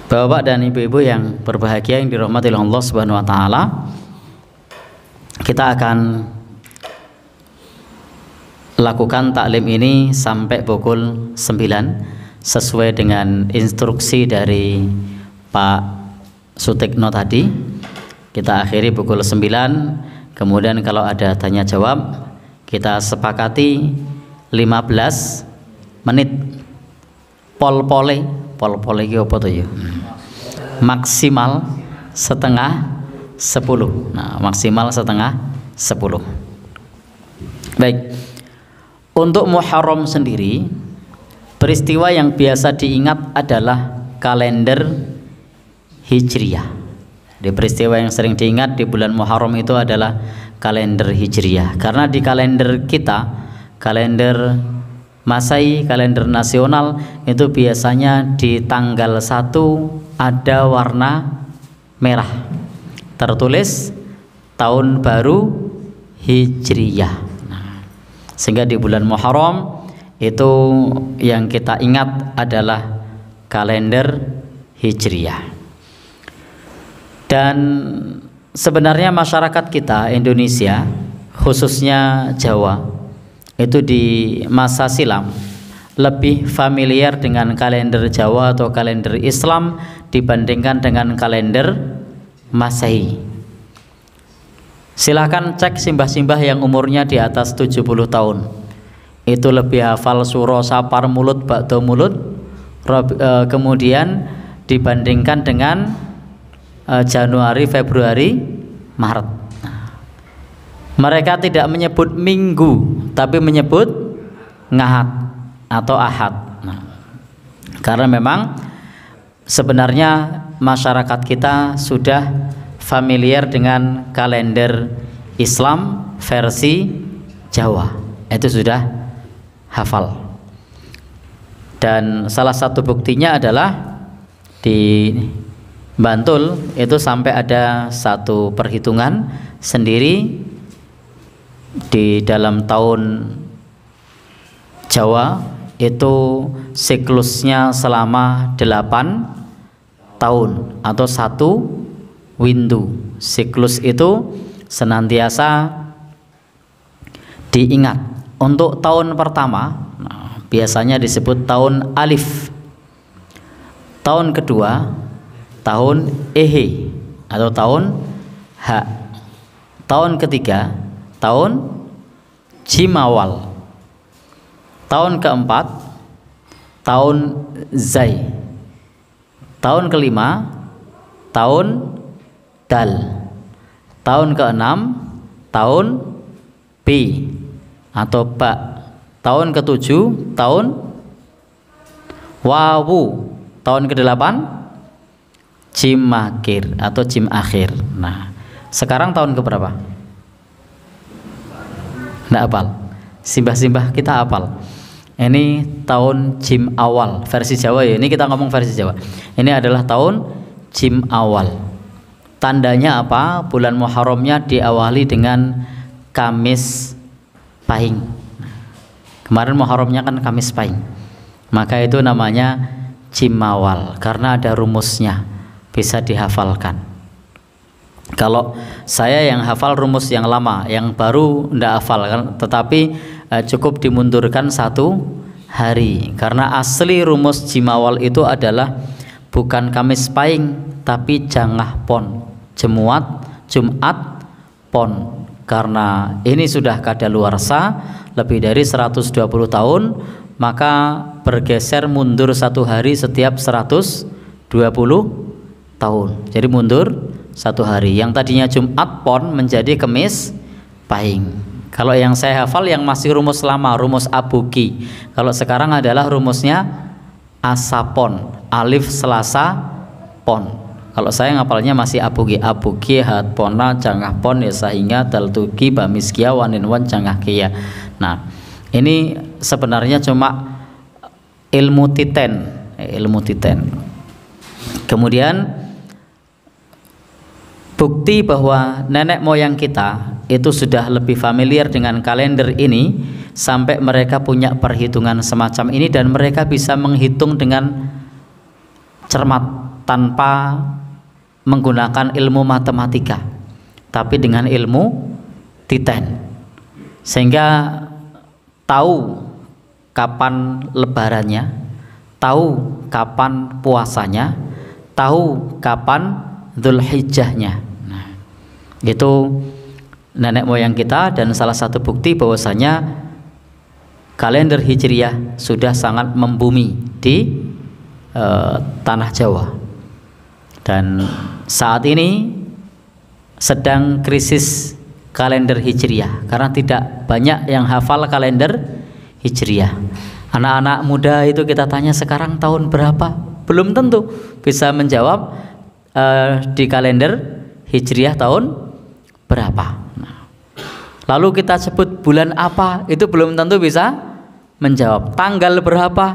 Bapak dan ibu-ibu yang berbahagia yang dirahmati oleh Allah Subhanahu wa taala, kita akan lakukan taklim ini sampai pukul 9 sesuai dengan instruksi dari Pak Sutikno tadi. Kita akhiri pukul 9, kemudian kalau ada tanya jawab kita sepakati 15 menit. Pol-pole iki apa tuh ya? Maksimal setengah 10. Nah, maksimal setengah 10. Baik. Untuk Muharram sendiri, peristiwa yang biasa diingat adalah kalender Hijriyah. Di peristiwa yang sering diingat di bulan Muharram itu adalah kalender Hijriyah. Karena di kalender kita, kalender Masehi, kalender nasional itu biasanya di tanggal 1 ada warna merah. Tertulis tahun baru Hijriyah. Nah, sehingga di bulan Muharram itu yang kita ingat adalah kalender Hijriyah. Dan sebenarnya masyarakat kita Indonesia, khususnya Jawa, itu di masa silam lebih familiar dengan kalender Jawa atau kalender Islam dibandingkan dengan kalender Masehi. Silahkan cek simbah-simbah yang umurnya di atas 70 tahun, itu lebih hafal suro sapar mulut bakdo mulut kemudian dibandingkan dengan Januari, Februari, Maret. Mereka tidak menyebut minggu, tapi menyebut ngahad atau ahad. Nah, karena memang sebenarnya masyarakat kita sudah familiar dengan kalender Islam versi Jawa, itu sudah hafal. Dan salah satu buktinya adalah di Bantul itu sampai ada satu perhitungan sendiri di dalam tahun Jawa itu siklusnya selama 8 tahun atau 1 windu. Siklus itu senantiasa diingat. Untuk tahun pertama biasanya disebut tahun alif. Tahun kedua tahun ehe atau tahun ha. Tahun ketiga tahun Jimawal. Tahun keempat tahun Zai. Tahun kelima tahun Dal. Tahun keenam tahun B atau Ba. Tahun ketujuh tahun Wawu. Tahun kedelapan Jim Akhir atau Jim Akhir. Nah, sekarang tahun keberapa? Nggak hafal. Simbah-simbah kita hafal. Ini tahun Jim Awal versi Jawa ya. Ini kita ngomong versi Jawa. Ini adalah tahun Jim Awal. Tandanya apa? Bulan Muharramnya diawali dengan Kamis Pahing. Kemarin Muharramnya kan Kamis Pahing. Maka itu namanya Jim Awal karena ada rumusnya, bisa dihafalkan. Kalau saya yang hafal rumus yang lama, yang baru ndak hafal kan, tetapi cukup dimundurkan 1 hari karena asli rumus Jimawal itu adalah bukan Kamis Pahing tapi Jangah Pon, Jumat Pon. Karena ini sudah kadaluarsa lebih dari 120 tahun, maka bergeser mundur 1 hari setiap 120 tahun. Jadi mundur 1 hari. Yang tadinya Jumat Pon menjadi Kamis Pahing. Kalau yang saya hafal yang masih rumus lama, rumus Abuki. Kalau sekarang adalah rumusnya Asapon, Alif Selasa Pon. Kalau saya ngapalnya masih Abuki, Hat Pona Jangah Pon ya sehingga Daltuki Bamiskia Waninwan Jangah Kia. Nah, ini sebenarnya cuma ilmu titen. Kemudian bukti bahwa nenek moyang kita itu sudah lebih familiar dengan kalender ini sampai mereka punya perhitungan semacam ini dan mereka bisa menghitung dengan cermat. tanpa menggunakan ilmu matematika, tapi dengan ilmu titen, sehingga tahu kapan lebarannya, tahu kapan puasanya, tahu kapan Dzulhijjahnya. Nah, itu nenek moyang kita, dan salah satu bukti bahwasanya kalender Hijriah sudah sangat membumi di tanah Jawa. Dan saat ini sedang krisis kalender Hijriah karena tidak banyak yang hafal kalender Hijriah. Anak-anak muda itu kita tanya sekarang tahun berapa, belum tentu bisa menjawab di kalender Hijriah tahun berapa. Nah, lalu kita sebut bulan apa, itu belum tentu bisa menjawab. Tanggal berapa,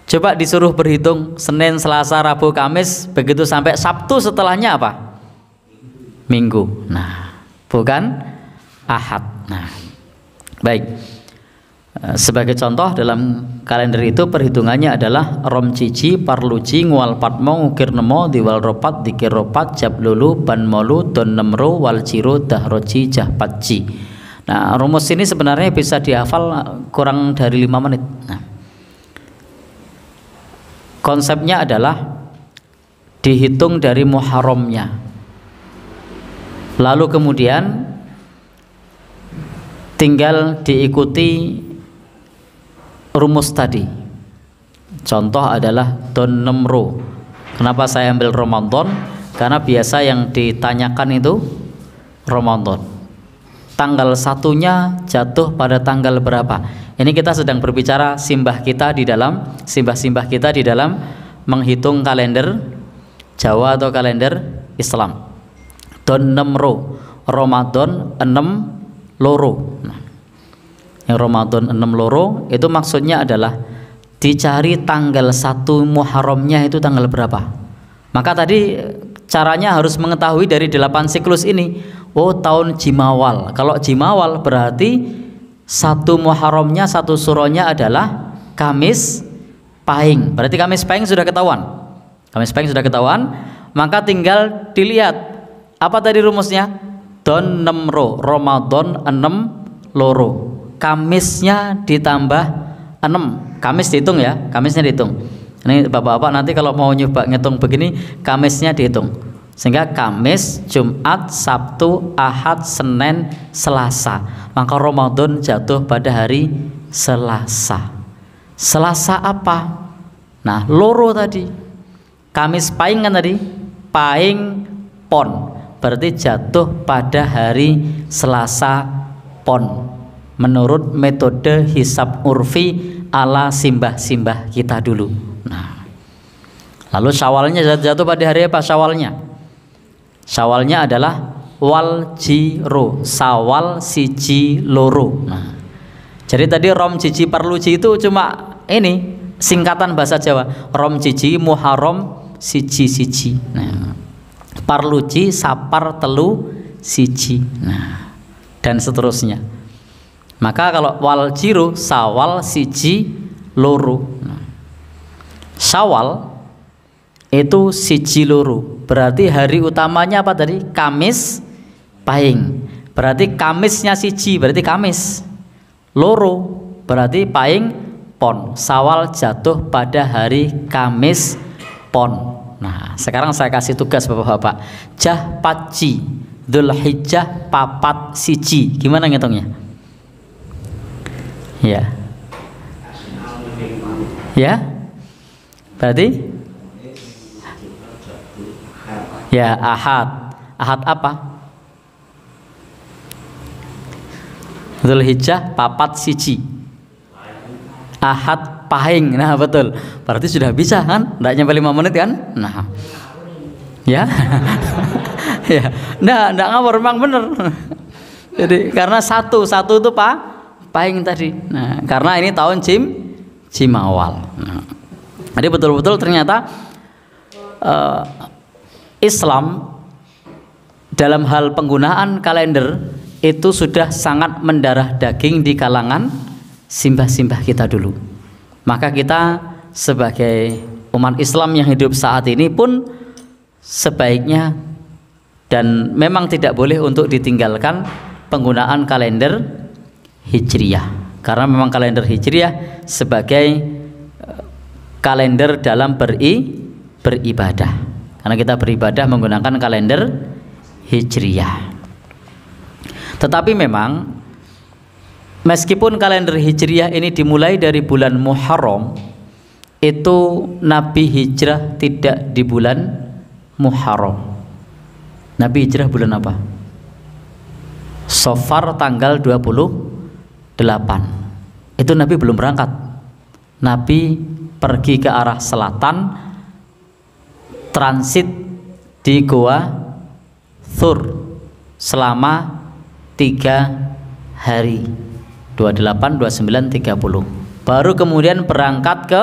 coba disuruh berhitung Senin, Selasa, Rabu, Kamis, begitu sampai Sabtu setelahnya apa? Minggu. Nah, bukan Ahad. Nah, baik. Sebagai contoh dalam kalender itu perhitungannya adalah Romcici, Parluci, Ngual Patmo, Ngukir Nemo, Diwal Ropat, Dikir Ropat, Jablulu, Banmolu, Don Nemro, Waljiro, Dahroci, Jahpatci. Nah, rumus ini sebenarnya bisa dihafal kurang dari 5 menit. Nah, konsepnya adalah dihitung dari Muharramnya, lalu kemudian tinggal diikuti rumus tadi. Contoh adalah Don Nemro. Kenapa saya ambil Ramadan? Karena biasa yang ditanyakan itu Ramadan. Tanggal satunya jatuh pada tanggal berapa? Ini kita sedang berbicara simbah kita di dalam menghitung kalender Jawa atau kalender Islam. Don Nemro, Ramadan 6 loro. Nah, yang Ramadan 6 loro itu maksudnya adalah dicari tanggal 1 Muharramnya itu tanggal berapa. Maka tadi caranya harus mengetahui dari 8 siklus ini. Oh, tahun Jimawal. Kalau Jimawal berarti 1 Muharramnya, 1 suronya adalah Kamis Pahing. Berarti Kamis Pahing sudah ketahuan. Kamis Pahing sudah ketahuan, maka tinggal dilihat apa tadi rumusnya? Don Nemro, Ramadan 6 loro. Kamisnya ditambah 6. Kamis dihitung ya, Kamisnya dihitung. Ini bapak-bapak nanti kalau mau nyoba ngitung begini, Kamisnya dihitung. Sehingga Kamis, Jumat, Sabtu, Ahad, Senin, Selasa. Maka Ramadan jatuh pada hari Selasa. Selasa apa? Nah, loro tadi. Kamis Pahing kan tadi? Pahing Pon. Berarti jatuh pada hari Selasa Pon. Menurut metode hisab urfi ala simbah-simbah kita dulu. Nah, lalu Syawalnya jatuh pada hari apa Syawalnya? Syawalnya adalah Waljiro, Sawal siji loro. Nah, jadi tadi Rom Cici Parluci itu cuma ini singkatan bahasa Jawa. Rom Cici Muharram siji. Nah, Parluci Sapar telu siji. Nah, dan seterusnya. Maka kalau Waljiro Sawal siji loro. Nah, Syawal itu siji loro. Berarti hari utamanya apa tadi? Kamis Pahing. Berarti Kamisnya siji, berarti Kamis. Loro berarti Pahing Pon. Syawal jatuh pada hari Kamis Pon. Nah, sekarang saya kasih tugas Bapak-bapak. Jahpatci, Dzulhijjah papat siji. Gimana ngitungnya? Ya. Ya. Berarti ya Ahad. Ahad apa? Dzulhijjah papat siji. Ahad Pahing. Nah, betul. Berarti sudah bisa kan? Nggak nyampe 5 menit kan? Nah. Ya. Ya. Nggak ngawur, memang bener. Jadi karena satu itu Pahing tadi. Nah, karena ini tahun Jimawal. Nah, jadi betul-betul ternyata Islam dalam hal penggunaan kalender itu sudah sangat mendarah daging di kalangan simbah-simbah kita dulu. Maka kita sebagai umat Islam yang hidup saat ini pun sebaiknya dan memang tidak boleh untuk ditinggalkan penggunaan kalender Hijriyah, karena memang kalender Hijriyah sebagai kalender dalam beribadah, karena kita beribadah menggunakan kalender Hijriyah. Tetapi memang meskipun kalender Hijriyah ini dimulai dari bulan Muharram, itu Nabi hijrah tidak di bulan Muharram. Nabi hijrah bulan apa? Safar tanggal 28. Itu Nabi belum berangkat. Nabi pergi ke arah selatan, transit di Goa Thur selama 3 hari, 28, 29, 30. Baru kemudian berangkat ke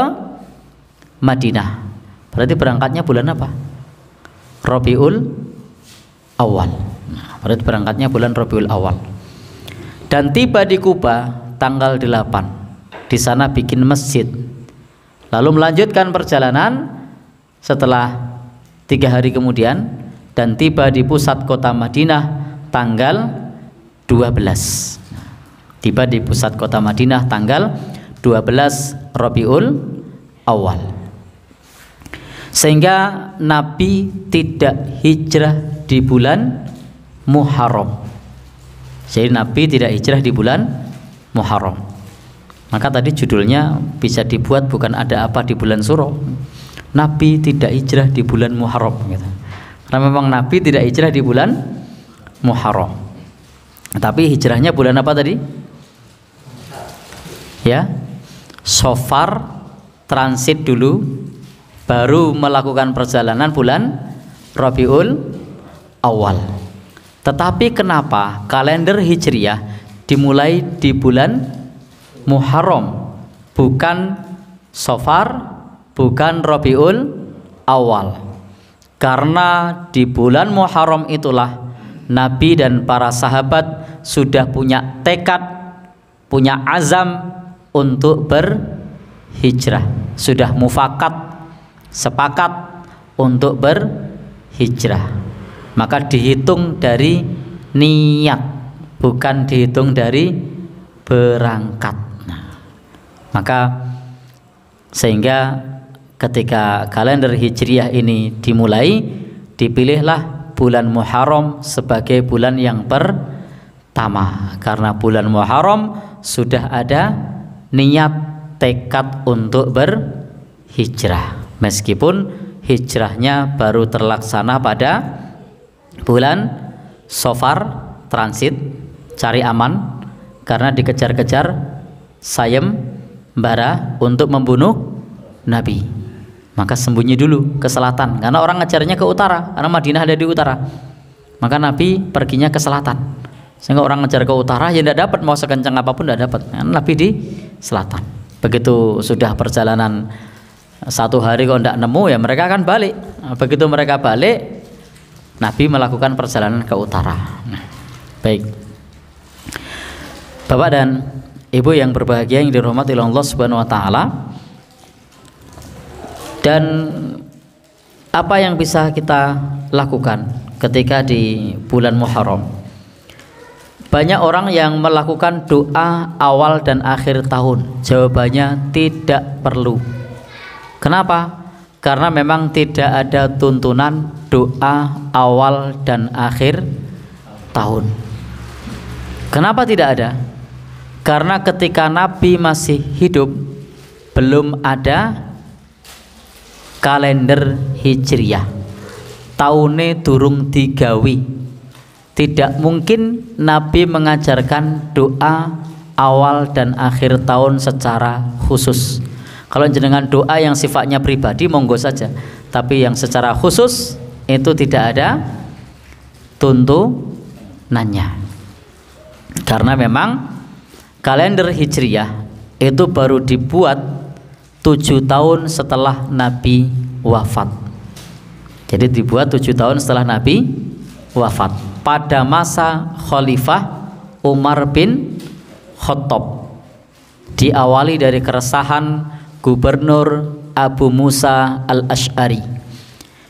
Madinah. Berarti berangkatnya bulan apa? Rabiul Awal. Nah, berarti berangkatnya bulan Rabiul Awal. Dan tiba di Kuba tanggal 8. Di sana bikin masjid. Lalu melanjutkan perjalanan setelah 3 hari kemudian dan tiba di pusat kota Madinah tanggal 12. Tiba di pusat kota Madinah tanggal 12 Rabiul Awal. Sehingga Nabi tidak hijrah di bulan Muharram. Jadi Nabi tidak hijrah di bulan Muharram. Maka tadi judulnya bisa dibuat bukan ada apa di bulan Suro. Nabi tidak hijrah di bulan Muharram gitu. Karena memang Nabi tidak hijrah di bulan Muharram. Tapi hijrahnya bulan apa tadi? Ya, Safar, transit dulu, baru melakukan perjalanan bulan Rabiul Awal. Tetapi kenapa kalender Hijriyah dimulai di bulan Muharram, bukan Safar, bukan Rabiul Awal? Karena di bulan Muharram itulah Nabi dan para sahabat sudah punya tekad, punya azam untuk berhijrah, sudah mufakat, sepakat untuk berhijrah. Maka dihitung dari niat, bukan dihitung dari berangkat. Nah, maka sehingga ketika kalender Hijriyah ini dimulai, dipilihlah bulan Muharram sebagai bulan yang pertama, karena bulan Muharram sudah ada niat tekad untuk berhijrah, meskipun hijrahnya baru terlaksana pada bulan Safar, transit cari aman karena dikejar-kejar sayembara untuk membunuh Nabi. Maka sembunyi dulu ke selatan, karena orang ngejarnya ke utara, karena Madinah ada di utara. Maka Nabi perginya ke selatan, sehingga orang ngejar ke utara ya tidak dapat, mau sekencang apapun tidak dapat. Nabi di selatan. Begitu sudah perjalanan 1 hari kok tidak nemu, ya mereka akan balik. Begitu mereka balik, Nabi melakukan perjalanan ke utara. Baik, Bapak dan Ibu yang berbahagia yang dirahmati oleh Allah Subhanahu wa taala. Dan apa yang bisa kita lakukan ketika di bulan Muharram? Banyak orang yang melakukan doa awal dan akhir tahun. Jawabannya tidak perlu. Kenapa? Karena memang tidak ada tuntunan doa awal dan akhir tahun. Kenapa tidak ada? Karena ketika Nabi masih hidup belum ada kalender Hijriyah, taune durung digawi. Tidak mungkin Nabi mengajarkan doa awal dan akhir tahun secara khusus. Kalau jenengan doa yang sifatnya pribadi monggo saja, tapi yang secara khusus itu tidak ada tuntunannya. Karena memang kalender Hijriyah itu baru dibuat 7 tahun setelah Nabi wafat. Jadi dibuat 7 tahun setelah Nabi wafat, pada masa Khalifah Umar bin Khattab. Diawali dari keresahan Gubernur Abu Musa al-Asy'ari.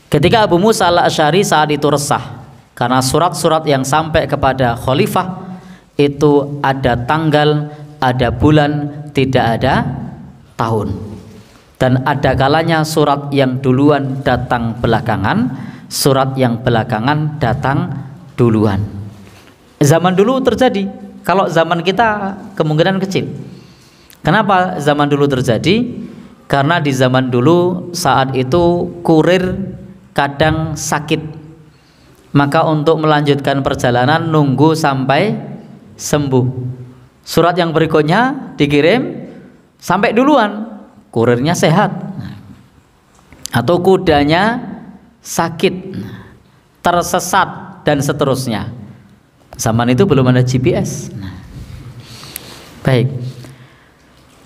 Ketika Abu Musa al-Asy'ari saat itu resah karena surat-surat yang sampai kepada khalifah itu ada tanggal, ada bulan, tidak ada tahun. Dan ada kalanya surat yang duluan datang belakangan, surat yang belakangan datang duluan. Zaman dulu terjadi, kalau zaman kita kemungkinan kecil. Kenapa zaman dulu terjadi? Karena di zaman dulu saat itu kurir kadang sakit, maka untuk melanjutkan perjalanan nunggu sampai sembuh. Surat yang berikutnya dikirim sampai duluan, kurirnya sehat, atau kudanya sakit, tersesat, dan seterusnya. Zaman itu belum ada GPS. Baik,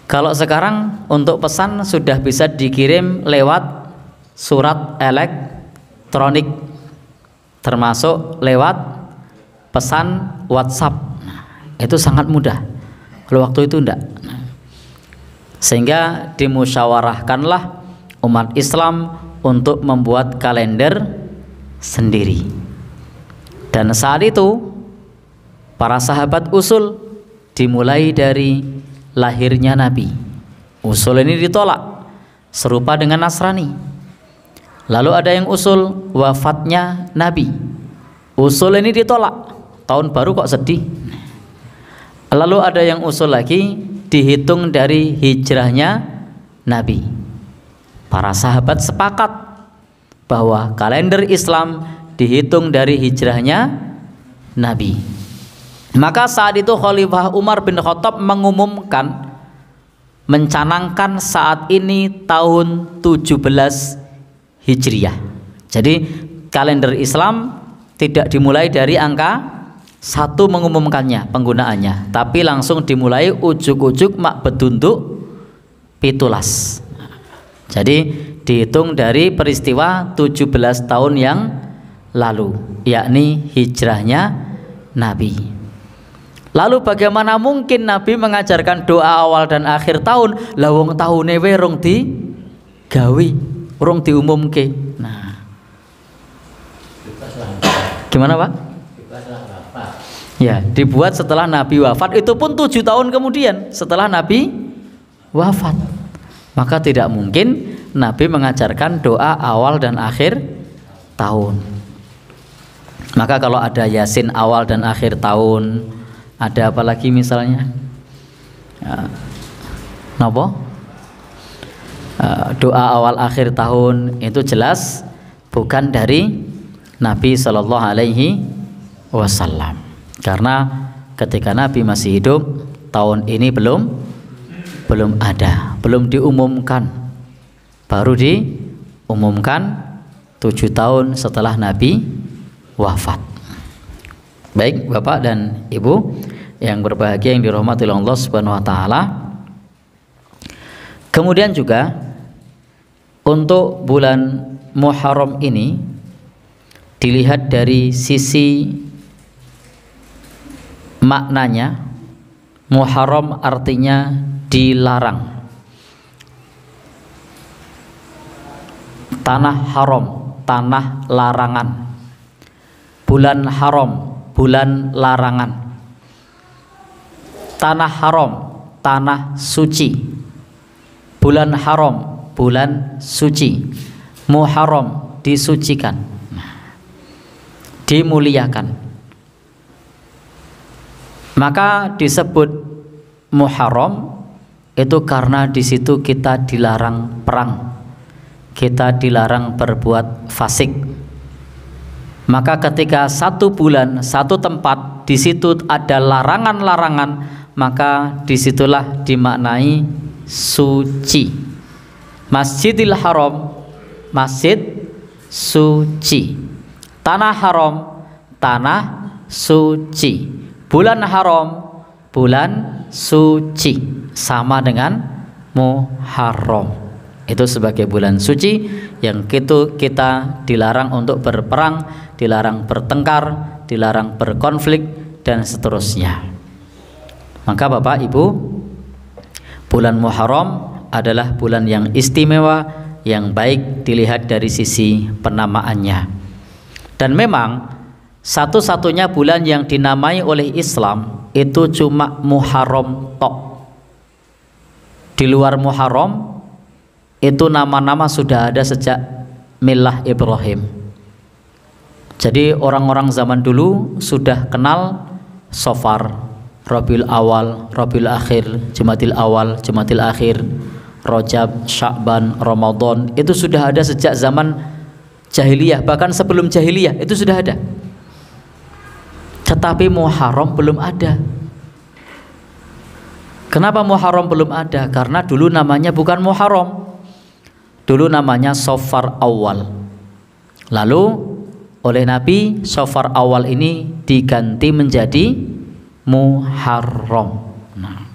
kalau sekarang untuk pesan sudah bisa dikirim lewat surat elektronik, termasuk lewat pesan WhatsApp. Itu sangat mudah. Kalau waktu itu enggak. Sehingga dimusyawarahkanlah umat Islam untuk membuat kalender sendiri. Dan saat itu para sahabat usul dimulai dari lahirnya Nabi. Usul ini ditolak, serupa dengan Nasrani. Lalu ada yang usul wafatnya Nabi. Usul ini ditolak, tahun baru kok sedih. Lalu ada yang usul lagi dihitung dari hijrahnya Nabi. Para sahabat sepakat bahwa kalender Islam dihitung dari hijrahnya Nabi. Maka saat itu Khalifah Umar bin Khattab mengumumkan, mencanangkan saat ini tahun 17 Hijriah. Jadi kalender Islam tidak dimulai dari angka 1 mengumumkannya penggunaannya, tapi langsung dimulai ujuk-ujuk mak bedunduk pitulas. Jadi dihitung dari peristiwa 17 tahun yang lalu, yakni hijrahnya Nabi. Lalu bagaimana mungkin Nabi mengajarkan doa awal dan akhir tahun? Lawong tahune we rong digawe, rong diumumke. Nah, gimana Pak? Ya, dibuat setelah Nabi wafat. Itu pun 7 tahun kemudian setelah Nabi wafat. Maka tidak mungkin Nabi mengajarkan doa awal dan akhir tahun. Maka kalau ada Yasin awal dan akhir tahun, ada apa lagi misalnya? Doa awal akhir tahun itu jelas bukan dari Nabi Shallallahu Alaihi Wasallam. Karena ketika Nabi masih hidup, tahun ini belum ada, belum diumumkan. Baru diumumkan 7 tahun setelah Nabi wafat. Baik Bapak dan Ibu yang berbahagia, yang dirahmati oleh Allah Subhanahu wa taala. Kemudian juga untuk bulan Muharram ini dilihat dari sisi maknanya. Muharram artinya dilarang. Tanah haram, tanah larangan. Bulan haram, bulan larangan. Tanah haram, tanah suci. Bulan haram, bulan suci. Muharram, disucikan, dimuliakan. Maka disebut Muharram itu karena di situ kita dilarang perang, kita dilarang berbuat fasik. Maka ketika satu bulan, satu tempat, di situ ada larangan-larangan, maka disitulah dimaknai suci. Masjidil Haram, masjid suci. Tanah haram, tanah suci. Bulan haram, bulan suci. Sama dengan Muharram. Itu sebagai bulan suci yang kita dilarang untuk berperang, dilarang bertengkar, dilarang berkonflik, dan seterusnya. Maka Bapak Ibu, bulan Muharram adalah bulan yang istimewa, yang baik dilihat dari sisi penamaannya. Dan memang satu-satunya bulan yang dinamai oleh Islam itu cuma Muharram tok. Di luar Muharram itu nama-nama sudah ada sejak Millah Ibrahim. Jadi orang-orang zaman dulu sudah kenal Safar, Rabiul Awal, Rabiul Akhir, Jumadil Awal, Jumadil Akhir, Rajab, Sya'ban, Ramadan. Itu sudah ada sejak zaman jahiliyah, bahkan sebelum jahiliyah itu sudah ada. Tetapi Muharram belum ada. Kenapa Muharram belum ada? Karena dulu namanya bukan Muharram. Dulu namanya Safar Awal. Lalu oleh Nabi Safar Awal ini diganti menjadi Muharram. Nah,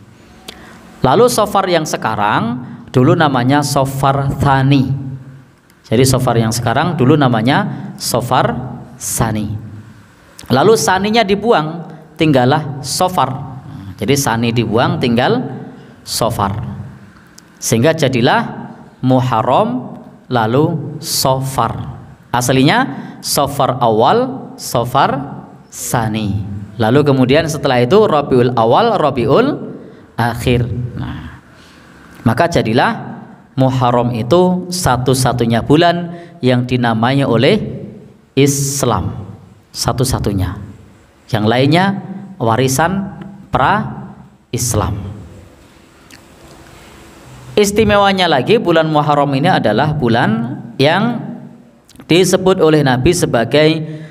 lalu Safar yang sekarang dulu namanya Safar Tsani. Jadi Safar yang sekarang dulu namanya Safar Tsani. Lalu Tsaninya dibuang, tinggallah Safar. Jadi Tsani dibuang, tinggal Safar. Sehingga jadilah Muharram lalu Safar. Aslinya Safar Awal, Safar Tsani. Lalu kemudian setelah itu Rabiul Awal, Rabiul Akhir. Nah, maka jadilah Muharram itu satu-satunya bulan yang dinamai oleh Islam. Satu-satunya. Yang lainnya warisan pra-Islam. Istimewanya lagi, bulan Muharram ini adalah bulan yang disebut oleh Nabi sebagai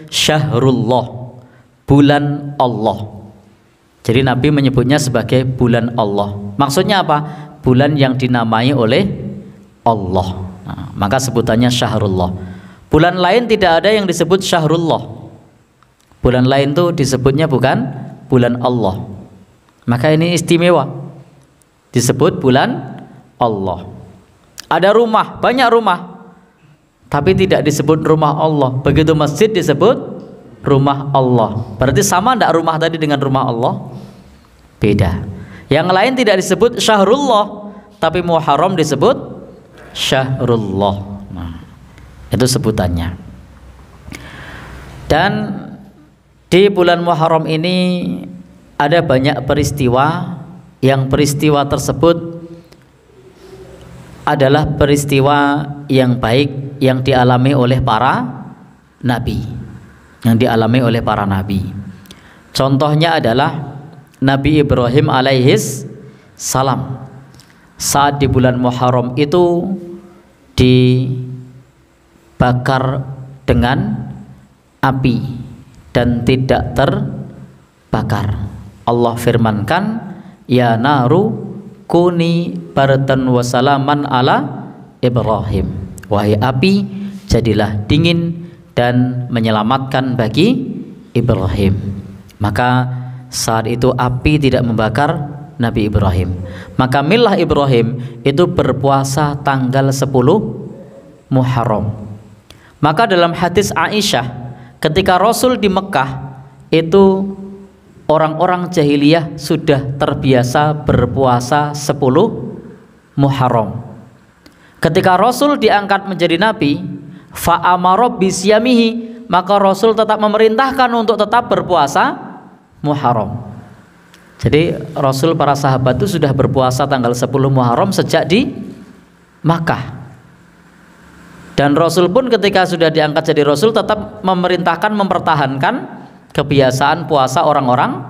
Syahrullah, bulan Allah. Jadi Nabi menyebutnya sebagai bulan Allah. Maksudnya apa? Bulan yang dinamai oleh Allah. Nah, maka sebutannya Syahrullah. Bulan lain tidak ada yang disebut Syahrullah. Bulan lain tuh disebutnya bukan bulan Allah. Maka ini istimewa. Disebut bulan Allah. Ada rumah, banyak rumah, tapi tidak disebut rumah Allah. Begitu masjid disebut rumah Allah. Berarti sama tidak rumah tadi dengan rumah Allah? Beda. Yang lain tidak disebut Syahrullah, tapi Muharram disebut Syahrullah. Nah, itu sebutannya. Dan di bulan Muharram ini ada banyak peristiwa, yang peristiwa tersebut adalah peristiwa yang baik yang dialami oleh para nabi. Yang dialami oleh para nabi. Contohnya adalah Nabi Ibrahim alaihis salam. Saat di bulan Muharram itu dibakar dengan api dan tidak terbakar. Allah firmankan, ya naru kuni bardan wa salaman ala Ibrahim. Wahai api, jadilah dingin dan menyelamatkan bagi Ibrahim. Maka saat itu api tidak membakar Nabi Ibrahim. Maka millah Ibrahim itu berpuasa tanggal 10 Muharram. Maka dalam hadis Aisyah, ketika Rasul di Mekah itu orang-orang jahiliyah sudah terbiasa berpuasa 10 Muharram. Ketika Rasul diangkat menjadi nabi, fa'amara bisyamihi, maka Rasul tetap memerintahkan untuk tetap berpuasa Muharram. Jadi Rasul, para sahabat itu sudah berpuasa tanggal 10 Muharram sejak di Makkah. Dan Rasul pun ketika sudah diangkat jadi Rasul tetap memerintahkan, mempertahankan kebiasaan puasa orang-orang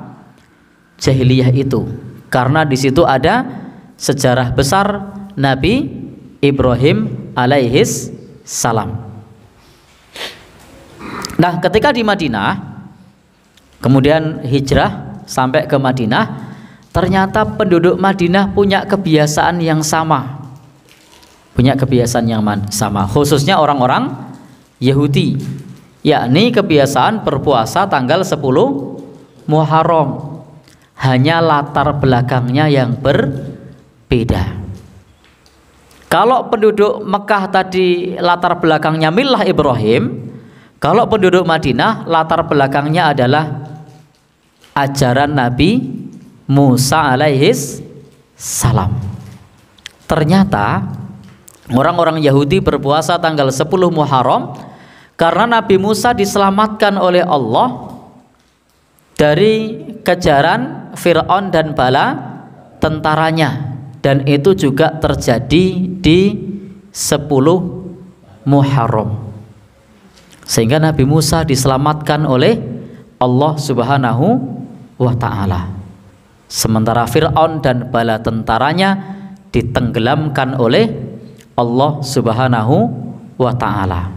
jahiliyah itu, karena di situ ada sejarah besar Nabi Ibrahim alaihis salam. Nah, ketika di Madinah, kemudian hijrah sampai ke Madinah, ternyata penduduk Madinah punya kebiasaan yang sama. Punya kebiasaan yang sama, khususnya orang-orang Yahudi, yakni kebiasaan berpuasa tanggal 10 Muharram. Hanya latar belakangnya yang berbeda. Kalau penduduk Mekah tadi latar belakangnya millah Ibrahim, kalau penduduk Madinah latar belakangnya adalah ajaran Nabi Musa alaihis salam. ternyata orang-orang Yahudi berpuasa tanggal 10 Muharram karena Nabi Musa diselamatkan oleh Allah dari kejaran Fir'aun dan bala tentaranya, dan itu juga terjadi di 10 Muharram, sehingga Nabi Musa diselamatkan oleh Allah Subhanahu wa ta'ala, sementara Fir'aun dan bala tentaranya ditenggelamkan oleh Allah Subhanahu wa ta'ala.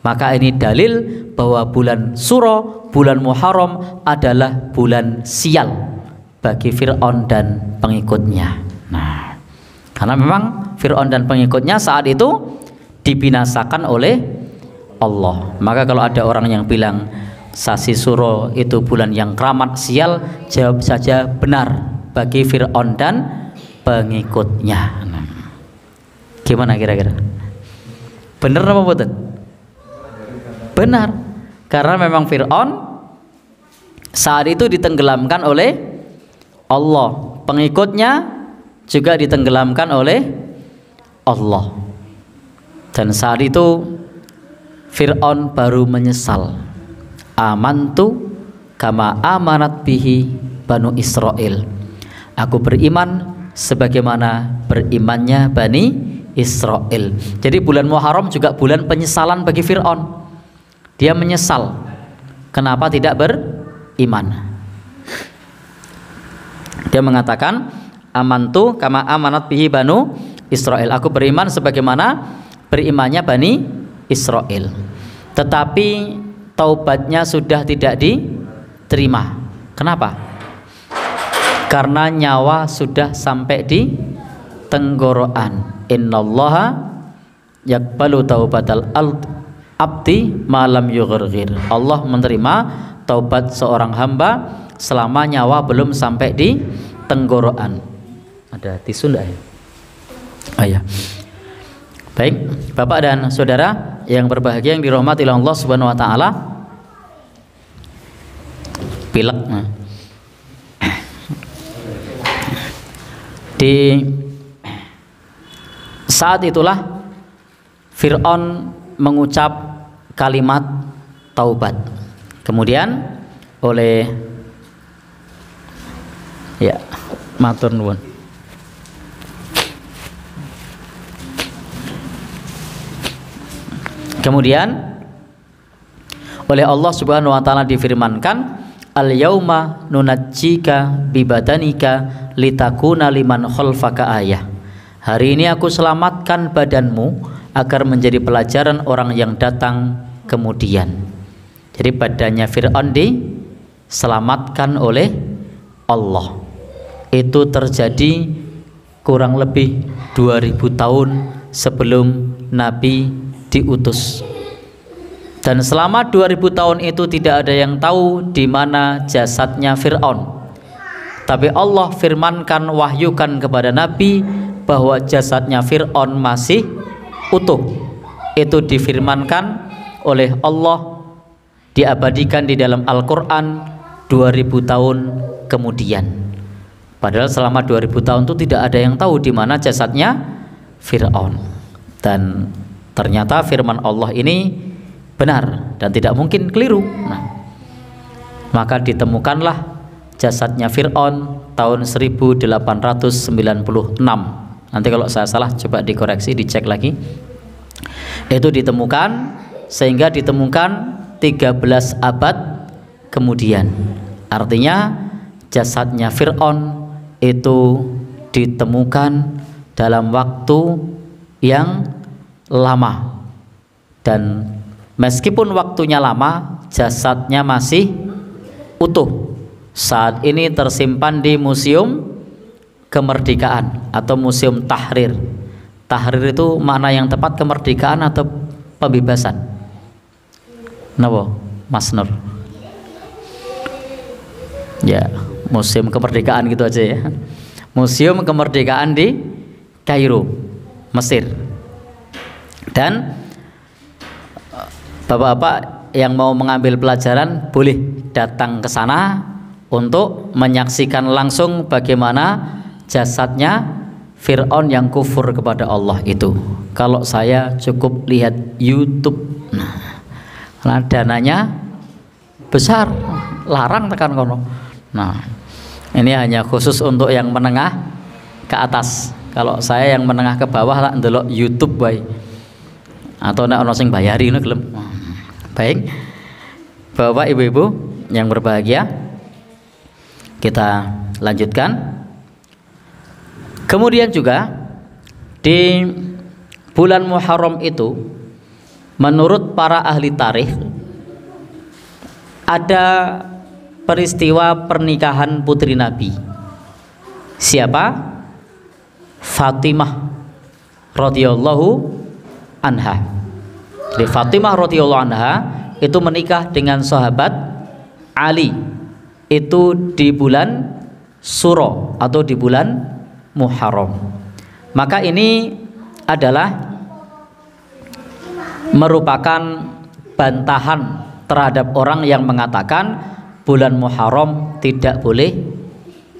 Maka ini dalil bahwa bulan Suro, bulan Muharram adalah bulan sial bagi Fir'aun dan pengikutnya. Nah, karena memang Fir'aun dan pengikutnya saat itu dibinasakan oleh Allah. Maka kalau ada orang yang bilang Sasi Suro itu bulan yang keramat sial, jawab saja benar bagi Fir'aun dan pengikutnya. Nah, gimana kira-kira? Benar apa betul? Benar, karena memang Fir'aun saat itu ditenggelamkan oleh Allah, pengikutnya juga ditenggelamkan oleh Allah, dan saat itu Fir'aun baru menyesal. Amantu kama amanat bihi Banu Israel. Aku beriman sebagaimana berimannya Bani Israel. Jadi bulan Muharram juga bulan penyesalan bagi Fir'aun. Dia menyesal kenapa tidak beriman. Dia mengatakan amantu kama amanat bihi Banu Israel. Aku beriman sebagaimana berimannya Bani Israel. Tetapi taubatnya sudah tidak diterima. Kenapa? Karena nyawa sudah sampai di tenggorokan. Innallaha yaqbalu taubatal abdi malam yughrghir. Allah menerima taubat seorang hamba selama nyawa belum sampai di tenggorokan. Ada tisu enggak ya? Oh ya. Baik, Bapak dan Saudara yang berbahagia yang dirahmati oleh Allah Subhanahu wa taala. Pilek. Di saat itulah Fir'aun mengucap kalimat taubat. Kemudian oleh matur nuwun. Kemudian oleh Allah Subhanahu wa taala difirmankan, al-yauma nunajjika bibadanika litakuna liman khalfaka ayah. Hari ini aku selamatkan badanmu agar menjadi pelajaran orang yang datang kemudian. Jadi badannya Fir'aun diselamatkan oleh Allah. Itu terjadi kurang lebih 2000 tahun sebelum Nabi diutus. Dan selama 2000 tahun itu tidak ada yang tahu di mana jasadnya Fir'aun. Tapi Allah firmankan, wahyukan kepada Nabi bahwa jasadnya Fir'aun masih utuh. Itu difirmankan oleh Allah, diabadikan di dalam Al-Quran 2000 tahun kemudian. Padahal selama 2000 tahun itu tidak ada yang tahu di mana jasadnya Fir'aun. Dan ternyata firman Allah ini benar dan tidak mungkin keliru. Nah, maka ditemukanlah jasadnya Fir'aun tahun 1896. Nanti kalau saya salah coba dikoreksi, dicek lagi. Itu ditemukan, sehingga ditemukan 13 abad kemudian. Artinya jasadnya Fir'aun itu ditemukan dalam waktu yang lama, dan meskipun waktunya lama, jasadnya masih utuh. Saat ini tersimpan di Museum Kemerdekaan atau Museum Tahrir. Tahrir itu makna yang tepat kemerdekaan atau pembebasan? Napa, Mas Nur? Ya, Museum Kemerdekaan gitu aja ya. Museum Kemerdekaan di Kairo, Mesir. Dan bapak-bapak yang mau mengambil pelajaran boleh datang ke sana untuk menyaksikan langsung bagaimana jasadnya Fir'aun yang kufur kepada Allah itu. Kalau saya cukup lihat YouTube, nah dananya besar, larang tekan kono. Nah, ini hanya khusus untuk yang menengah ke atas. Kalau saya yang menengah ke bawah lah ndelok YouTube bae. Atau nek ono sing bayari ngono gelem. Baik. Bapak Ibu-ibu yang berbahagia, kita lanjutkan. Kemudian juga di bulan Muharram itu menurut para ahli tarikh ada peristiwa pernikahan putri Nabi. Siapa? Fatimah radhiyallahu anha. Jadi Fatimah radhiyallahu anha itu menikah dengan sahabat Ali itu di bulan Suro atau di bulan Muharram. Maka ini adalah merupakan bantahan terhadap orang yang mengatakan bulan Muharram tidak boleh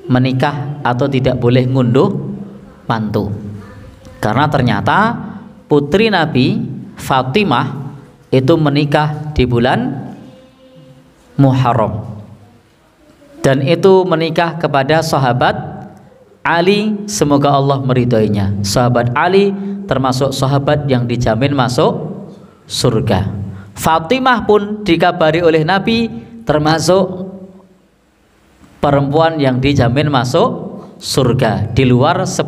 menikah atau tidak boleh ngunduh mantu. Karena ternyata putri Nabi Fatimah itu menikah di bulan Muharram. Dan itu menikah kepada sahabat Ali, semoga Allah meridhoinya. Sahabat Ali termasuk sahabat yang dijamin masuk surga. Fatimah pun dikabari oleh Nabi termasuk perempuan yang dijamin masuk surga di luar 10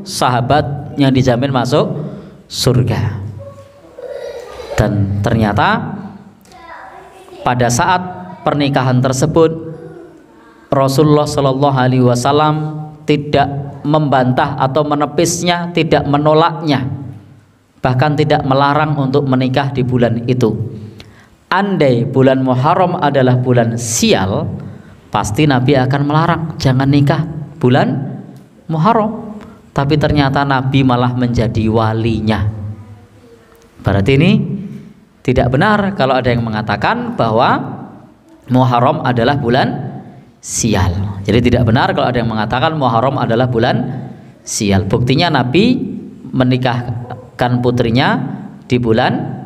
sahabat yang dijamin masuk surga. Dan ternyata pada saat pernikahan tersebut Rasulullah Shallallahu Alaihi Wasallam tidak membantah atau menepisnya, tidak menolaknya, bahkan tidak melarang untuk menikah di bulan itu. Andai bulan Muharram adalah bulan sial, pasti Nabi akan melarang jangan nikah bulan Muharram. Tapi ternyata Nabi malah menjadi walinya. Berarti ini tidak benar kalau ada yang mengatakan bahwa Muharram adalah bulan sial. Jadi tidak benar kalau ada yang mengatakan Muharram adalah bulan sial. Buktinya Nabi menikahkan putrinya di bulan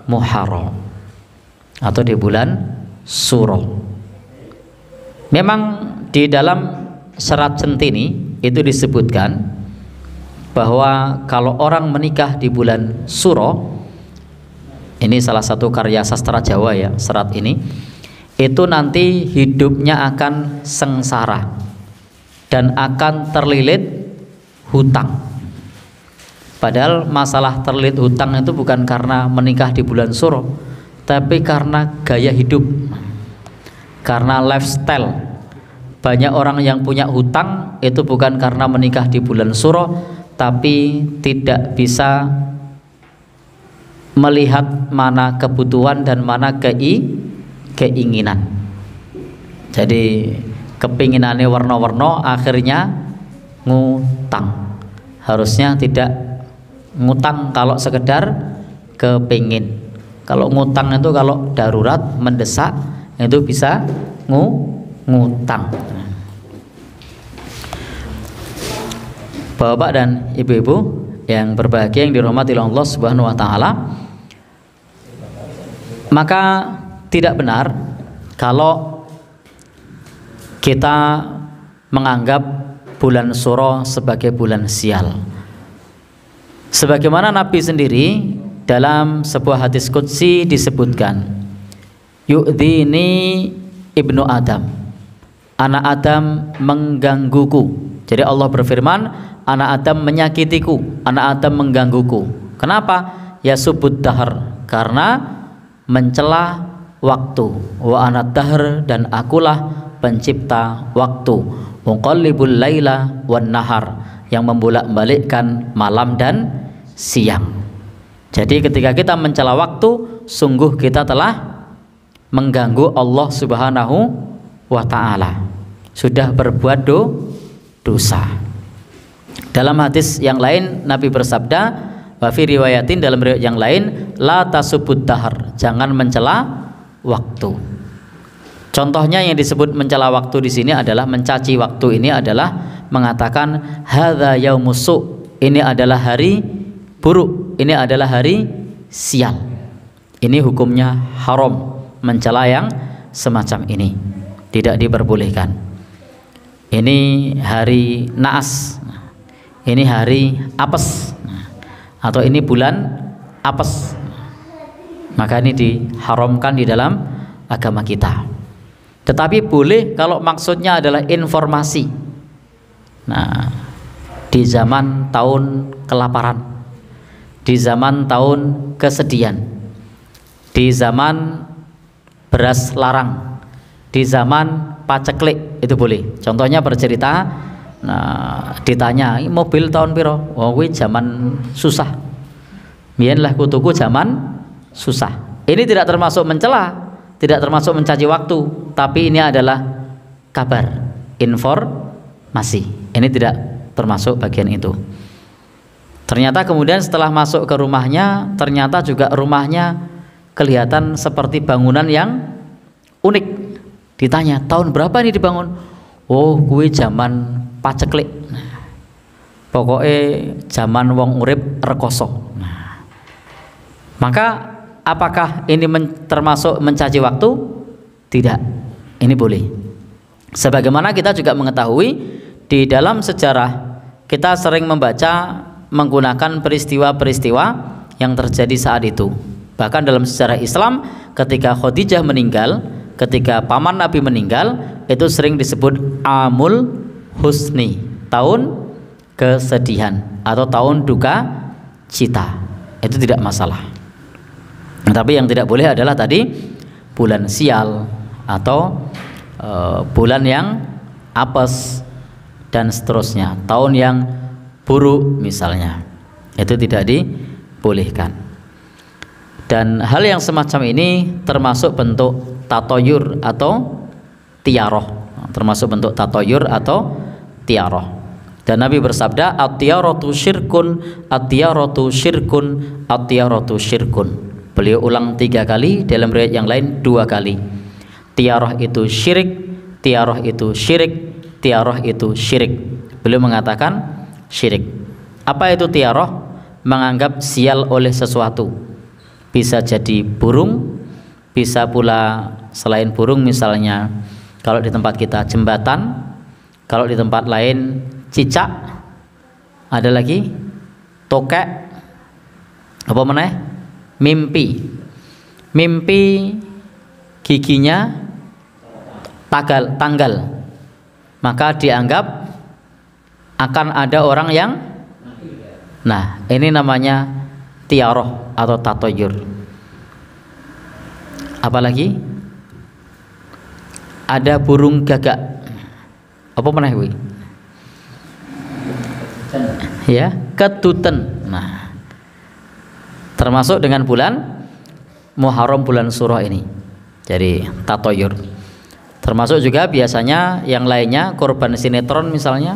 Muharram atau di bulan Suro. Memang di dalam Serat Centini itu disebutkan bahwa kalau orang menikah di bulan Suro, ini salah satu karya sastra Jawa ya, serat ini, itu nanti hidupnya akan sengsara dan akan terlilit hutang. Padahal masalah terlilit hutang itu bukan karena menikah di bulan Suro, tapi karena gaya hidup, karena lifestyle. Banyak orang yang punya hutang itu bukan karena menikah di bulan Suro, tapi tidak bisa melihat mana kebutuhan dan mana keinginan. Jadi kepinginannya warna-warna, akhirnya ngutang. Harusnya tidak ngutang kalau sekedar kepingin. Kalau ngutang itu kalau darurat mendesak itu bisa ngutang. Bapak dan ibu-ibu yang berbahagia yang dirahmati Allah Subhanahu wa taala, maka tidak benar kalau kita menganggap bulan Suro sebagai bulan sial. Sebagaimana Nabi sendiri dalam sebuah hadis qudsi disebutkan, yu'dhini ibnu Adam, anak Adam menggangguku. Jadi Allah berfirman, anak Adam menyakitiku, anak Adam menggangguku. Kenapa? Ya subud dahar, karena mencela waktu. Wa anad dahr, dan akulah pencipta waktu. Muqallibul laila wan nahar, yang membolak-balikkan malam dan siang. Jadi ketika kita mencela waktu, sungguh kita telah mengganggu Allah Subhanahu wa taala. Sudah berbuat dosa. Dalam hadis yang lain Nabi bersabda, wa fi riwayatin, dalam riwayat yang lain, la tasubud dahar, jangan mencela waktu. Contohnya yang disebut mencela waktu di sini adalah mencaci waktu, ini adalah mengatakan hadza yaumus su', ini adalah hari buruk, ini adalah hari sial. Ini hukumnya haram, mencela yang semacam ini, tidak diperbolehkan. Ini hari naas, ini hari apes, atau ini bulan apes, maka ini diharamkan di dalam agama kita. Tetapi boleh kalau maksudnya adalah informasi. Nah, di zaman tahun kelaparan, di zaman tahun kesedihan, di zaman beras larang, di zaman paceklik, itu boleh. Contohnya bercerita, nah ditanya mobil tahun piro, oh kuwi zaman susah, biyen lah kutuku zaman susah. Ini tidak termasuk mencela, tidak termasuk mencaci waktu, tapi ini adalah kabar, informasi. Ini tidak termasuk bagian itu. Ternyata kemudian setelah masuk ke rumahnya, ternyata juga rumahnya kelihatan seperti bangunan yang unik. Ditanya, tahun berapa ini dibangun? Oh, kuwi zaman paceklik. Nah, pokoknya zaman wong urip rekoso. Nah, maka apakah ini termasuk mencaci waktu? Tidak. Ini boleh. Sebagaimana kita juga mengetahui di dalam sejarah kita sering membaca menggunakan peristiwa-peristiwa yang terjadi saat itu. Bahkan dalam sejarah Islam, ketika Khadijah meninggal, ketika paman Nabi meninggal, itu sering disebut Amul Husni, tahun kesedihan atau tahun duka cita. Itu tidak masalah. Tapi yang tidak boleh adalah tadi bulan sial atau bulan yang apes dan seterusnya, tahun yang buruk misalnya, itu tidak dibolehkan. Dan hal yang semacam ini termasuk bentuk tatoyur atau tiaroh, termasuk bentuk tatoyur atau tiaroh. Dan Nabi bersabda, at-tiaratu syirkun, at-tiaratu syirkun, at-tiaratu syirkun. Beliau ulang 3 kali, dalam riwayat yang lain 2 kali. Tiaroh itu syirik, tiaroh itu syirik, tiaroh itu syirik. Beliau mengatakan syirik. Apa itu tiaroh? Menganggap sial oleh sesuatu. Bisa jadi burung, bisa pula selain burung, misalnya kalau di tempat kita jembatan, kalau di tempat lain cicak, ada lagi tokek, apa meneh? Mimpi. Mimpi giginya tanggal, maka dianggap akan ada orang yang, nah ini namanya tiaroh atau tatoyur. Apalagi ada burung gagak, apa meneh kuwi? Ya, keduten. Nah, termasuk dengan bulan Muharram, bulan Surah ini. Jadi tatoyur. Termasuk juga biasanya yang lainnya, korban sinetron misalnya,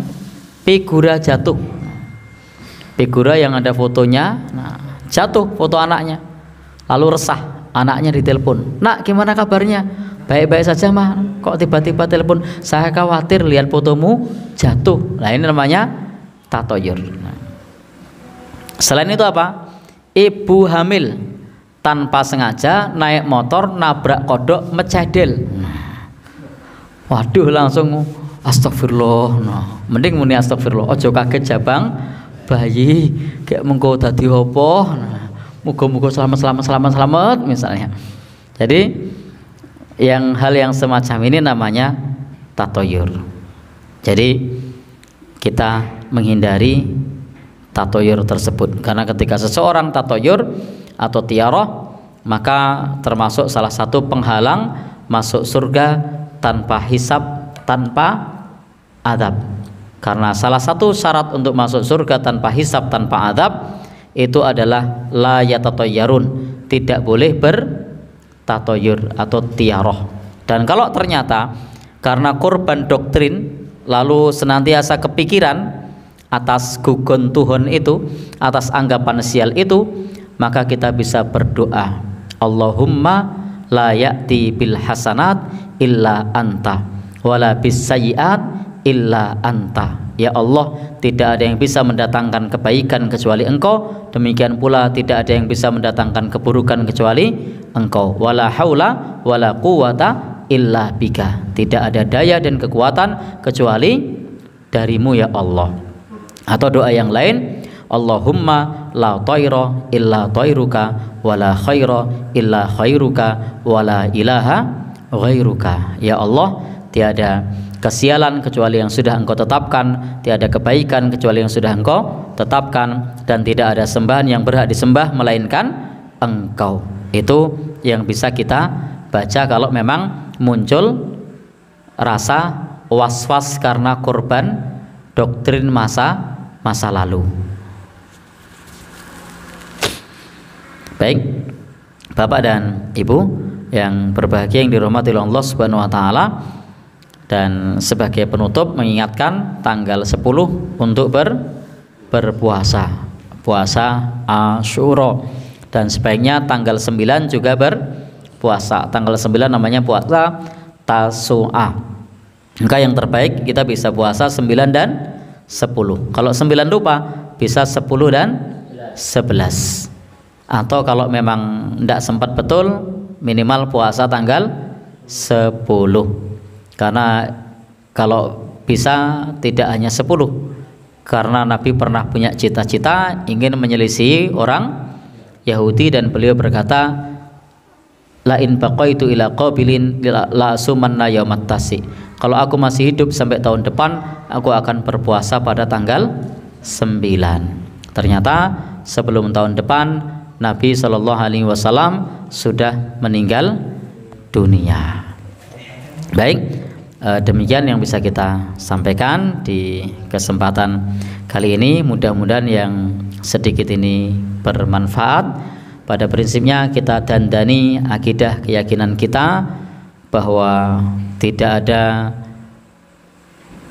figura jatuh, figura yang ada fotonya, nah, jatuh foto anaknya, lalu resah, anaknya ditelepon, nak gimana kabarnya? Baik-baik saja mah, kok tiba-tiba telepon, saya khawatir lihat fotomu jatuh. Nah ini namanya tatoyur. Nah, selain itu apa? Ibu hamil tanpa sengaja naik motor nabrak kodok mecedel. Waduh, langsung astagfirullah. Nah, mending muni astagfirullah, ojo kaget jabang bayi kayak mengko dadi opo. Nah, muga-muga selamat misalnya. Jadi hal yang semacam ini namanya tatoyur. Jadi kita menghindari tatoyur tersebut, karena ketika seseorang tatoyur atau tiaroh, maka termasuk salah satu penghalang masuk surga tanpa hisab, tanpa adab. Karena salah satu syarat untuk masuk surga tanpa hisab, tanpa adab, itu adalah la yatatayyarun, tidak boleh bertatoyur atau tiaroh. Dan kalau ternyata karena korban doktrin lalu senantiasa kepikiran atas gugon Tuhan itu, atas anggapan sial itu, maka kita bisa berdoa, Allahumma la ya'ti bil hasanat illa anta wala bis sayyiat illa anta. Ya Allah, tidak ada yang bisa mendatangkan kebaikan kecuali Engkau, demikian pula tidak ada yang bisa mendatangkan keburukan kecuali Engkau. Wala haula wala quwata illa bika. Tidak ada daya dan kekuatan kecuali darimu ya Allah. Atau doa yang lain, Allahumma la tayra illa tayruka wala khaira illa khairuka wala ilaha ghairuka. Ya Allah, tiada kesialan kecuali yang sudah Engkau tetapkan, tiada kebaikan kecuali yang sudah Engkau tetapkan, dan tidak ada sembahan yang berhak disembah melainkan Engkau. Itu yang bisa kita baca kalau memang muncul rasa was-was karena korban doktrin masa lalu. Baik, Bapak dan Ibu yang berbahagia yang dirahmati oleh Allah Subhanahu wa taala, dan sebagai penutup mengingatkan tanggal 10 untuk berpuasa, puasa Asyura, dan sebaiknya tanggal 9 juga berpuasa. Tanggal 9 namanya puasa Tasu'a. Maka yang terbaik kita bisa puasa 9 dan 10. Kalau 9 lupa bisa 10 dan 11. Atau kalau memang tidak sempat betul, minimal puasa tanggal 10. Karena kalau bisa tidak hanya 10, karena Nabi pernah punya cita-cita ingin menyelisihi orang Yahudi, dan beliau berkata, la in baqaitu ila qabilin la sumanna yaumat tasi. Kalau aku masih hidup sampai tahun depan, aku akan berpuasa pada tanggal 9. Ternyata sebelum tahun depan Nabi Shallallahu Alaihi Wasallam sudah meninggal dunia. Baik, demikian yang bisa kita sampaikan di kesempatan kali ini. Mudah-mudahan yang sedikit ini bermanfaat. Pada prinsipnya kita dandani akidah keyakinan kita bahwa tidak ada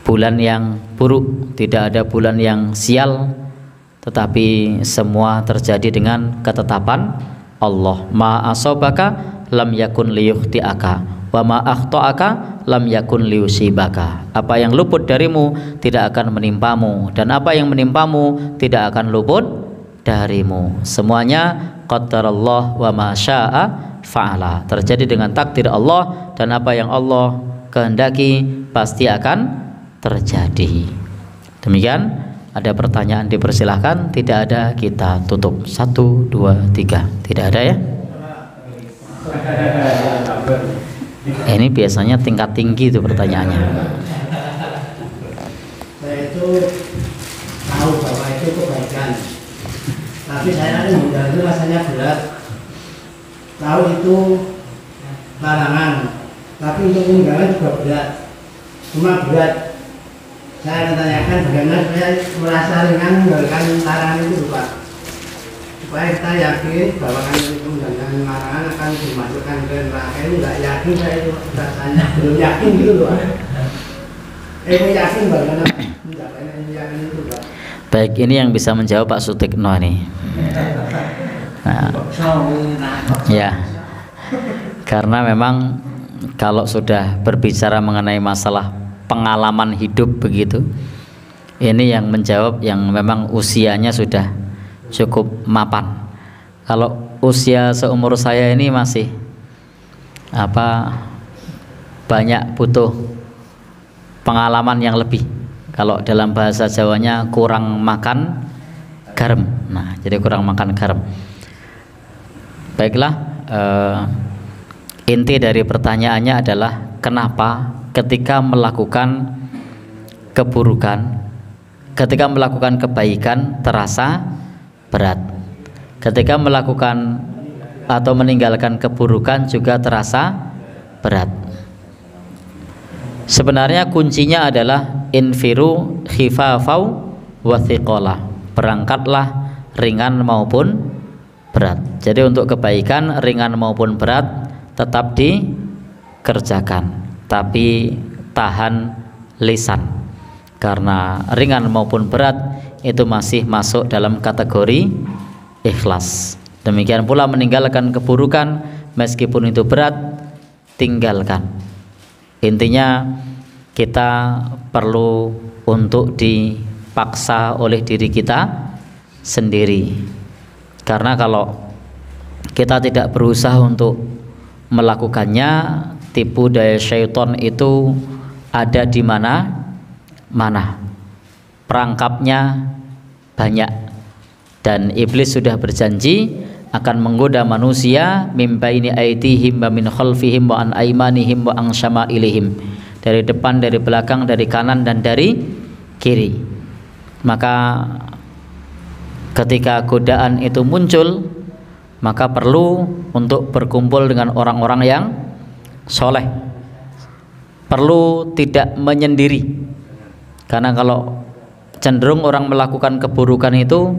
bulan yang buruk, tidak ada bulan yang sial, tetapi semua terjadi dengan ketetapan Allah. Ma asobaka lam yakun liyukhti'aka wa ma akhta'aka lam yakun liyusibaka. Apa yang luput darimu tidak akan menimpamu, dan apa yang menimpamu tidak akan luput darimu. Semuanya qaddarallah wa ma syaa fa'ala. Terjadi dengan takdir Allah, dan apa yang Allah kehendaki pasti akan terjadi. Demikian. Ada pertanyaan dipersilahkan, tidak ada kita tutup. 1, 2, 3. Tidak ada ya? Ini biasanya tingkat tinggi itu pertanyaannya. Saya itu tahu bahwa itu kebaikan, tapi saya menghindari rasanya berat. Tahu itu larangan, tapi untuk meninggalkan juga berat. Cuma berat. Saya menanyakan bagaimana saya merasa ringan meninggalkan larangan itu, Pak, supaya kita yakin bahwa kan itu meninggalkan larangan akan dimasukkan ke neraka. Itu nggak yakin saya itu rasanya, belum yakin gitu loh, Pak. Yakin bagaimana mencapai yakin itu, Pak. Baik, ini yang bisa menjawab Pak Sutikno nih. Nah, ya, karena memang kalau sudah berbicara mengenai masalah pengalaman hidup begitu, ini yang menjawab yang memang usianya sudah cukup mapan. Kalau usia seumur saya ini masih banyak butuh pengalaman yang lebih. Kalau dalam bahasa Jawanya kurang makan garam. Nah, jadi kurang makan garam. Baiklah, inti dari pertanyaannya adalah kenapa ketika melakukan keburukan, ketika melakukan kebaikan terasa berat, ketika melakukan atau meninggalkan keburukan juga terasa berat. Sebenarnya kuncinya adalah infiru khifafau wa thiqala. Berangkatlah ringan maupun berat. Jadi untuk kebaikan ringan maupun berat tetap dikerjakan, tapi tahan lisan, karena ringan maupun berat itu masih masuk dalam kategori ikhlas. Demikian pula meninggalkan keburukan meskipun itu berat, tinggalkan. Intinya kita perlu untuk dipaksa oleh diri kita sendiri. Karena kalau kita tidak berusaha untuk melakukannya, tipu daya syaitan itu ada di mana-mana. Perangkapnya banyak, dan iblis sudah berjanji akan menggoda manusia mim baini aydihim wa min khalfihim wa an aymanihim wa an syama'ilihim, dari depan, dari belakang, dari kanan dan dari kiri. Maka ketika godaan itu muncul, maka perlu untuk berkumpul dengan orang-orang yang soleh, perlu tidak menyendiri. Karena kalau cenderung orang melakukan keburukan itu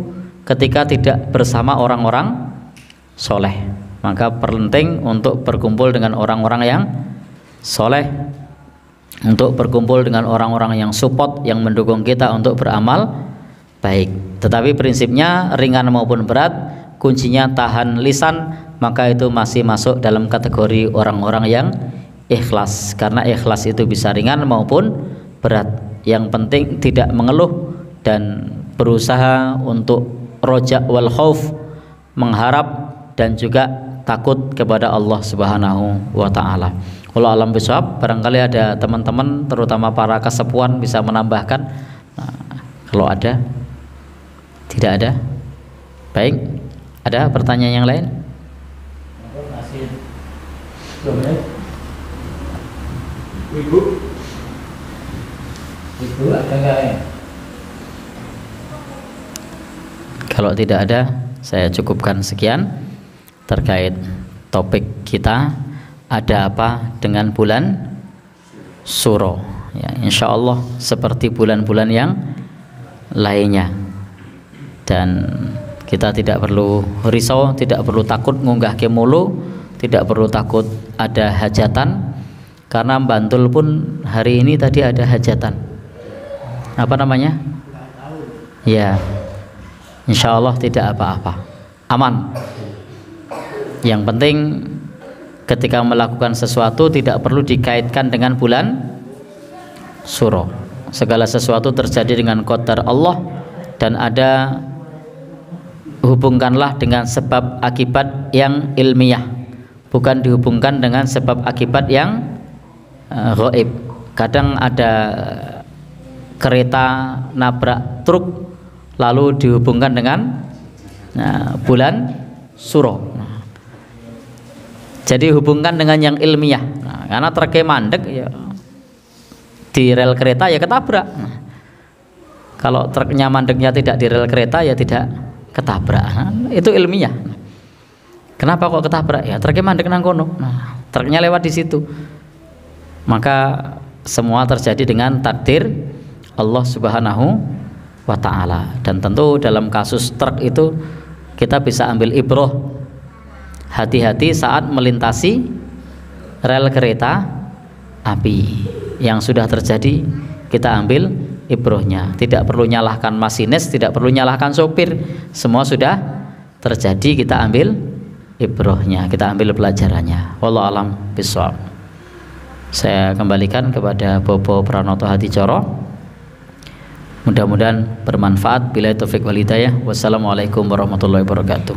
ketika tidak bersama orang-orang soleh, maka penting untuk berkumpul dengan orang-orang yang soleh, untuk berkumpul dengan orang-orang yang support, yang mendukung kita untuk beramal baik. Tetapi prinsipnya ringan maupun berat, kuncinya tahan lisan, maka itu masih masuk dalam kategori orang-orang yang ikhlas. Karena ikhlas itu bisa ringan maupun berat. Yang penting tidak mengeluh dan berusaha untuk roja wal khauf, mengharap dan juga takut kepada Allah Subhanahu wa taala. Wallahu alam bisawab. Barangkali ada teman-teman terutama para kesepuan bisa menambahkan. Nah, kalau ada. Tidak ada? Baik. Ada pertanyaan yang lain? Ibu ada nggak ya? Kalau tidak ada, saya cukupkan sekian terkait topik kita, ada apa dengan bulan Suro. Ya, insya Allah seperti bulan-bulan yang lainnya, dan kita tidak perlu risau, tidak perlu takut ngunggah kemulu, tidak perlu takut ada hajatan, karena Bantul pun hari ini tadi ada hajatan. Apa namanya? Ya, insya Allah tidak apa-apa, aman. Yang penting ketika melakukan sesuatu tidak perlu dikaitkan dengan bulan Suro. Segala sesuatu terjadi dengan qadar Allah, dan ada, hubungkanlah dengan sebab akibat yang ilmiah, bukan dihubungkan dengan sebab akibat yang gaib. Kadang ada kereta nabrak truk lalu dihubungkan dengan bulan Suro. Jadi hubungkan dengan yang ilmiah. Karena truknya mandek ya, di rel kereta ya ketabrak. Kalau truknya mandeknya tidak di rel kereta ya tidak ketabrak. Itu ilmiah. Kenapa kok ketabrak? Ya truknya mandek nang kono. Truknya lewat di situ. Maka semua terjadi dengan takdir Allah Subhanahu wa taala. Dan tentu dalam kasus truk itu kita bisa ambil ibrah. Hati-hati saat melintasi rel kereta api. Yang sudah terjadi kita ambil ibrahnya. Tidak perlu nyalahkan masinis, tidak perlu nyalahkan sopir. Semua sudah terjadi, kita ambil ibrahnya, kita ambil pelajarannya. Wallahu alam bishawab. Saya kembalikan kepada Bobo Pranoto Hadicoro. Mudah-mudahan bermanfaat. Billahi taufik wal hidayah. Wassalamualaikum warahmatullahi wabarakatuh.